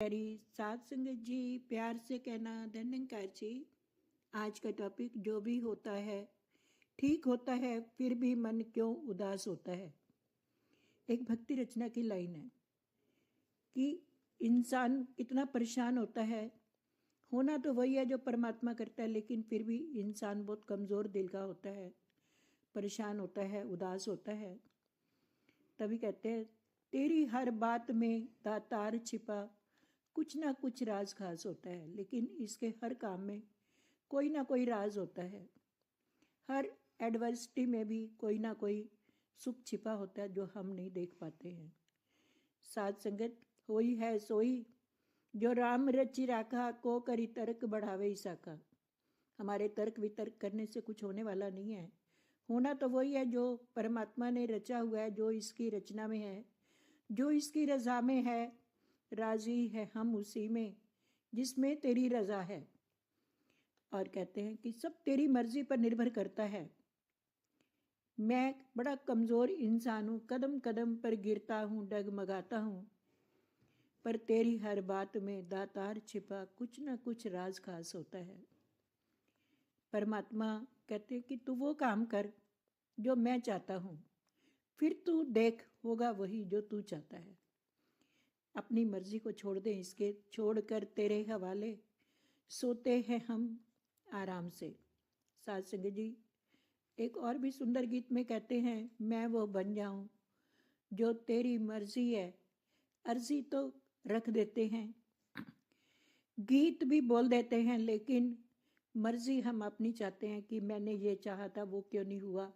प्यारी सात संगत जी, प्यार से कहना धन्यकार जी। आज का टॉपिक जो भी होता है ठीक होता है, फिर भी मन क्यों उदास होता है। एक भक्ति रचना की लाइन है कि इंसान कितना परेशान होता है। होना तो वही है जो परमात्मा करता है, लेकिन फिर भी इंसान बहुत कमज़ोर दिल का होता है, परेशान होता है, उदास होता है। तभी कहते हैं तेरी हर बात में दातार छिपा, कुछ ना कुछ राज खास होता है। लेकिन इसके हर काम में कोई ना कोई राज होता है। हर एडवर्सिटी में भी कोई ना कोई सुख छिपा होता है जो हम नहीं देख पाते हैं। साध संगत होई है सोई, जो राम रचि राखा, को करी तर्क बढ़ावे साका। हमारे तर्क वितर्क करने से कुछ होने वाला नहीं है। होना तो वही है जो परमात्मा ने रचा हुआ है, जो इसकी रचना में है, जो इसकी रजा में है। राजी है हम उसी में जिसमें तेरी रजा है। और कहते हैं कि सब तेरी मर्जी पर निर्भर करता है। मैं बड़ा कमज़ोर इंसान हूँ, कदम कदम पर गिरता हूँ, डगमगाता हूँ, पर तेरी हर बात में दातार छिपा, कुछ ना कुछ राज खास होता है। परमात्मा कहते हैं कि तू वो काम कर जो मैं चाहता हूँ, फिर तू देख होगा वही जो तू चाहता है। अपनी मर्जी को छोड़ दें, इसके छोड़कर तेरे हवाले सोते हैं हम आराम से। साध संगत जी एक और भी सुंदर गीत में कहते हैं, मैं वो बन जाऊं जो तेरी मर्जी है, अर्जी तो रख देते हैं, गीत भी बोल देते हैं, लेकिन मर्जी हम अपनी चाहते हैं कि मैंने ये चाहा था, वो क्यों नहीं हुआ,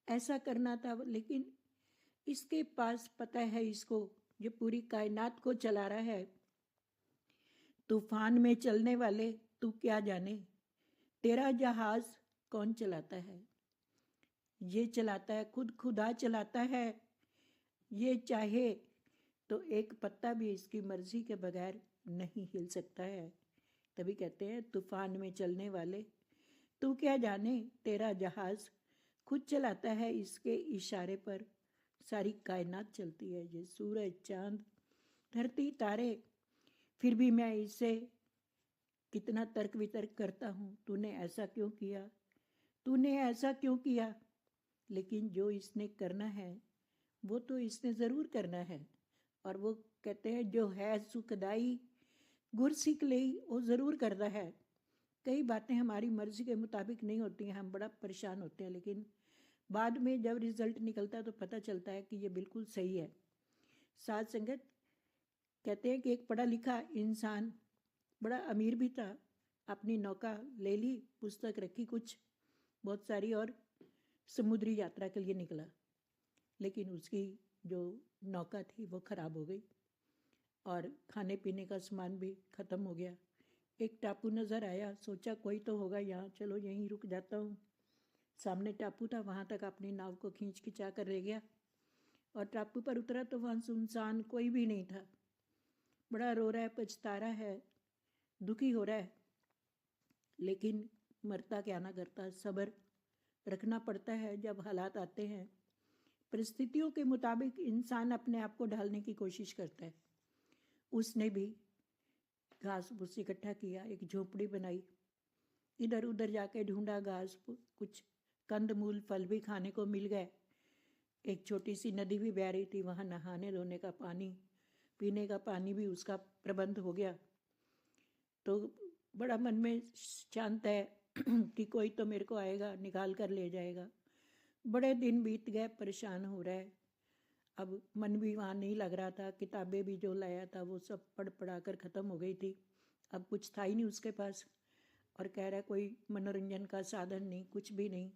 ऐसा करना था। लेकिन इसके पास पता है, इसको जो पूरी कायनात को चला रहा है, तूफान में चलने वाले तू क्या जाने, तेरा जहाज कौन चलाता है। ये चलाता है खुद खुदा चलाता है। ये चाहे तो एक पत्ता भी इसकी मर्जी के बगैर नहीं हिल सकता है। तभी कहते हैं तूफान में चलने वाले तू क्या जाने, तेरा जहाज खुद चलाता है, इसके इशारे पर सारी कायनात चलती है। ये सूरज चांद धरती तारे, फिर भी मैं इससे कितना तर्क वितर्क करता हूँ, तूने ऐसा क्यों किया, तूने ऐसा क्यों किया। लेकिन जो इसने करना है वो तो इसने ज़रूर करना है। और वो कहते हैं जो है सुखदाई गुर सीख लई, वो ज़रूर करता है। कई बातें हमारी मर्जी के मुताबिक नहीं होती हैं, हम बड़ा परेशान होते हैं, लेकिन बाद में जब रिजल्ट निकलता है तो पता चलता है कि ये बिल्कुल सही है। साध संगत कहते हैं कि एक पढ़ा लिखा इंसान बड़ा अमीर भी था, अपनी नौका ले ली, पुस्तक रखी कुछ बहुत सारी, और समुद्री यात्रा के लिए निकला। लेकिन उसकी जो नौका थी वो ख़राब हो गई और खाने पीने का सामान भी ख़त्म हो गया। एक टापू नज़र आया, सोचा कोई तो होगा यहाँ, चलो यहीं रुक जाता हूँ। सामने टापू था, वहाँ तक अपनी नाव को खींच खिंचा कर ले गया और टापू पर उतरा तो वहाँ सुनसान, कोई भी नहीं था। बड़ा रो रहा है, पछता रहा है, दुखी हो रहा है, लेकिन मरता क्या ना करता, सब्र रखना पड़ता है। जब हालात आते हैं, परिस्थितियों के मुताबिक इंसान अपने आप को ढालने की कोशिश करता है। उसने भी घास फूस इकट्ठा किया, एक झोपड़ी बनाई, इधर उधर जाके ढूंढा घास, कुछ कंद मूल फल भी खाने को मिल गए। एक छोटी सी नदी भी बह रही थी, वहाँ नहाने धोने का पानी, पीने का पानी भी उसका प्रबंध हो गया। तो बड़ा मन में शांत है कि कोई तो मेरे को आएगा, निकाल कर ले जाएगा। बड़े दिन बीत गए, परेशान हो रहा है। अब मन भी वहाँ नहीं लग रहा था, किताबें भी जो लाया था वो सब पढ़ पढ़ा कर ख़त्म हो गई थी। अब कुछ था ही नहीं उसके पास, और कह रहा है कोई मनोरंजन का साधन नहीं, कुछ भी नहीं,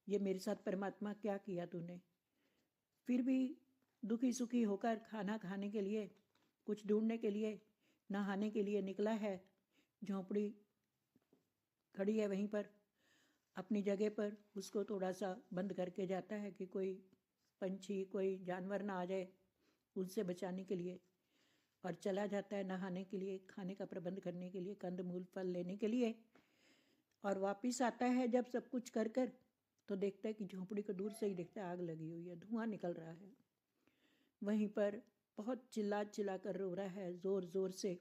ये मेरे साथ परमात्मा क्या किया तूने। फिर भी दुखी सुखी होकर खाना खाने के लिए, कुछ ढूंढने के लिए, नहाने के लिए निकला है। झोंपड़ी खड़ी है वहीं पर अपनी जगह पर, उसको थोड़ा सा बंद करके जाता है कि कोई पंछी कोई जानवर ना आ जाए, उनसे बचाने के लिए। और चला जाता है नहाने के लिए, खाने का प्रबंध करने के लिए, कंद मूल फल लेने के लिए। और वापस आता है जब सब कुछ कर कर, तो देखता है कि झोंपड़ी को दूर से ही देखता है आग लगी हुई है, धुआं निकल रहा है। वहीं पर बहुत चिल्ला चिल्ला कर रो रहा है ज़ोर ज़ोर से,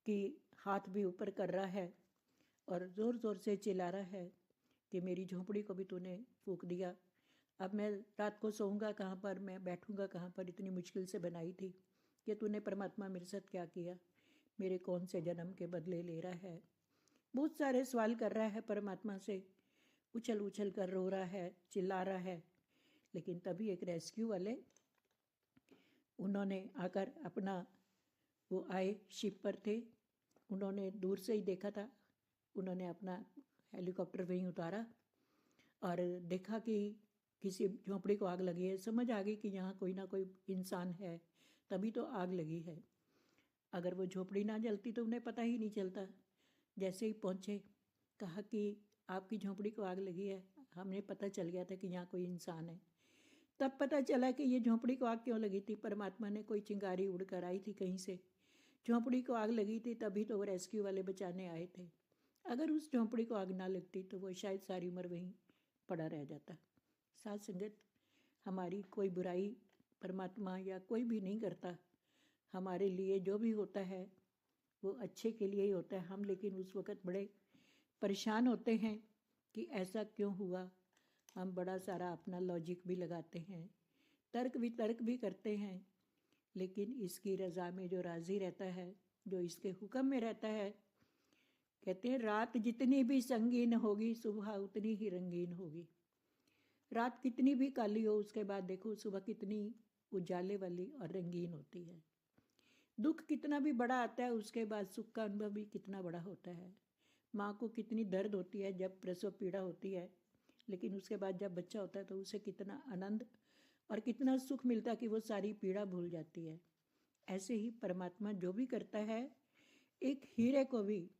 कि हाथ भी ऊपर कर रहा है और ज़ोर ज़ोर से चिल्ला रहा है कि मेरी झोंपड़ी को भी तूने फूंक दिया। अब मैं रात को सोऊंगा कहाँ पर, मैं बैठूंगा कहाँ पर, इतनी मुश्किल से बनाई थी। कि तूने परमात्मा मेरे साथ क्या किया, मेरे कौन से जन्म के बदले ले रहा है। बहुत सारे सवाल कर रहा है परमात्मा से, उछल उछल कर रो रहा है, चिल्ला रहा है। लेकिन तभी एक रेस्क्यू वाले उन्होंने आकर अपना, वो आए, शिप पर थे, उन्होंने दूर से ही देखा था, उन्होंने अपना हेलीकॉप्टर वहीं उतारा और देखा कि किसी झोंपड़ी को आग लगी है। समझ आ गई कि यहाँ कोई ना कोई इंसान है, तभी तो आग लगी है। अगर वो झोपड़ी ना जलती तो उन्हें पता ही नहीं चलता। जैसे ही पहुँचे, कहा कि आपकी झोंपड़ी को आग लगी है, हमें पता चल गया था कि यहाँ कोई इंसान है। तब पता चला कि ये झोंपड़ी को आग क्यों लगी थी। परमात्मा ने कोई चिंगारी उड़ कर आई थी कहीं से, झोंपड़ी को आग लगी थी, तभी तो वो रेस्क्यू वाले बचाने आए थे। अगर उस झोंपड़ी को आग ना लगती तो वो शायद सारी उम्र वहीं पड़ा रह जाता। साथ संगत, हमारी कोई बुराई परमात्मा या कोई भी नहीं करता। हमारे लिए जो भी होता है वो अच्छे के लिए ही होता है। हम लेकिन उस वक़्त बड़े परेशान होते हैं कि ऐसा क्यों हुआ। हम बड़ा सारा अपना लॉजिक भी लगाते हैं, तर्क वितर्क भी करते हैं, लेकिन इसकी रज़ा में जो राज़ी रहता है, जो इसके हुक्म में रहता है, कहते हैं रात जितनी भी संगीन होगी सुबह उतनी ही रंगीन होगी। रात कितनी भी काली हो, उसके बाद देखो सुबह कितनी उजाले वाली और रंगीन होती है। दुख कितना भी बड़ा आता है, उसके बाद सुख का अनुभव भी कितना बड़ा होता है। माँ को कितनी दर्द होती है जब प्रसव पीड़ा होती है, लेकिन उसके बाद जब बच्चा होता है तो उसे कितना आनंद और कितना सुख मिलता है कि वो सारी पीड़ा भूल जाती है। ऐसे ही परमात्मा जो भी करता है, एक हीरे को भी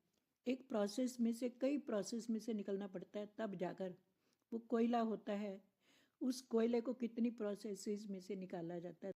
एक प्रोसेस में से, कई प्रोसेस में से निकलना पड़ता है, तब जाकर वो कोयला होता है। उस कोयले को कितनी प्रोसेसेस में से निकाला जाता है।